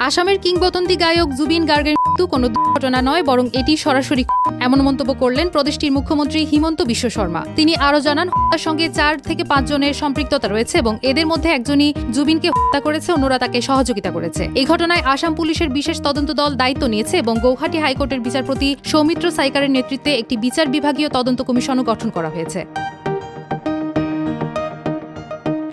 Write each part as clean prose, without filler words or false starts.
আসামের কিংবদন্তি গায়ক জুবিন গার্গের মৃত্যু কোনো দুর্ঘটনা নয়, বরং এটি সরাসরি এমন মন্তব্য করলেন প্রদেশটির মুখ্যমন্ত্রী হিমন্ত বিশ্ব শর্মা। তিনি আরও জানান, হত্যার সঙ্গে 4 থেকে 5 জনের সম্পৃক্ততা রয়েছে এবং এদের মধ্যে একজনই জুবিনকে হত্যা করেছে, অন্যরা তাকে সহযোগিতা করেছে। এই ঘটনায় আসাম পুলিশের বিশেষ তদন্ত দল দায়িত্ব নিয়েছে এবং গৌহাটি হাইকোর্টের বিচারপতি সৌমিত্র সাইকারের নেতৃত্বে একটি বিচার বিভাগীয় তদন্ত কমিশনও গঠন করা হয়েছে।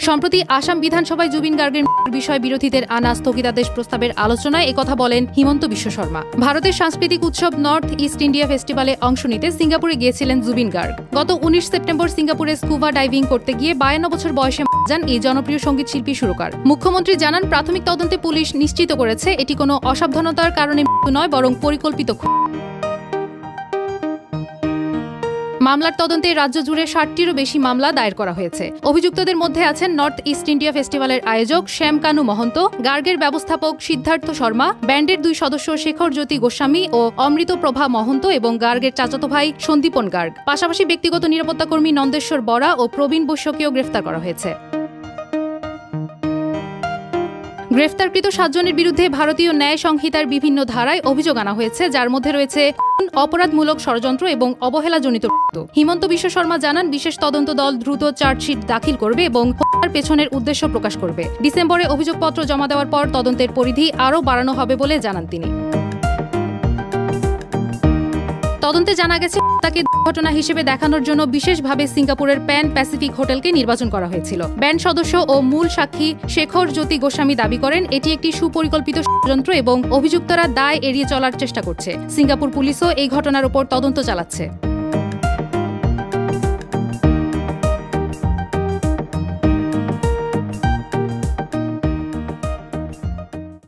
সম্প্রতি আসাম বিধানসভায় জুবিন গার্গের বিষয়ে বিরোধীদের আনা স্থগিতাদেশ প্রস্তাবের আলোচনায় একথা বলেন হিমন্ত বিশ্ব শর্মা। ভারতের সাংস্কৃতিক উৎসব নর্থ ইস্ট ইন্ডিয়া ফেস্টিভ্যালে অংশ নিতে সিঙ্গাপুরে গিয়েছিলেন জুবিন গার্গ। গত 19 সেপ্টেম্বর সিঙ্গাপুরে স্কুবা ডাইভিং করতে গিয়ে 52 বছর বয়সে মারা যান এই জনপ্রিয় সঙ্গীত শিল্পী সুরকার। মুখ্যমন্ত্রী জানান, প্রাথমিক তদন্তে পুলিশ নিশ্চিত করেছে এটি কোনো অসাবধানতার কারণে মৃত্যু নয়, বরং পরিকল্পিত। মামলার তদন্তে রাজ্য জুড়ে 60টিরও বেশি মামলা দায়ের করা হয়েছে। অভিযুক্তদের মধ্যে আছেন নর্থ ইস্ট ইন্ডিয়া ফেস্টিভ্যালের আয়োজক শ্যাম কানু মহন্ত, গার্গের ব্যবস্থাপক সিদ্ধার্থ শর্মা, ব্যান্ডের 2 সদস্য শেখর জ্যোতি গোস্বামী ও অমৃত প্রভা মহন্ত এবং গার্গের চাচাতো ভাই সন্দীপন গার্গ। পাশাপাশি ব্যক্তিগত নিরাপত্তাকর্মী নন্দেশ্বর বরা ও প্রবীণ বৈশ্যকেও গ্রেফতার করা হয়েছে। গ্রেফতারকৃত 7 জনের বিরুদ্ধে ভারতীয় ন্যায় সংহিতার বিভিন্ন ধারায় অভিযোগ আনা হয়েছে, যার মধ্যে রয়েছে অপরাধমূলক ষড়যন্ত্র এবং অবহেলাজনিত মৃত্যু। হিমন্ত বিশ্ব শর্মা জানান, বিশেষ তদন্ত দল দ্রুত চার্জশিট দাখিল করবে এবং হত্যার পেছনের উদ্দেশ্য প্রকাশ করবে। ডিসেম্বরে অভিযোগপত্র জমা দেওয়ার পর তদন্তের পরিধি আরও বাড়ানো হবে বলে জানান তিনি। তদন্তে জানা গেছে, তাকে দুর্ঘটনা হিসেবে দেখানোর জন্য বিশেষভাবে সিঙ্গাপুরের প্যান প্যাসিফিক হোটেলকে নির্বাচন করা হয়েছিল। ব্যান্ড সদস্য ও মূল সাক্ষী শেখর জ্যোতি গোস্বামী দাবি করেন, এটি একটি সুপরিকল্পিত ষড়যন্ত্র এবং অভিযুক্তরা দায় এড়িয়ে চলার চেষ্টা করছে। সিঙ্গাপুর পুলিশও এই ঘটনার উপর তদন্ত চালাচ্ছে।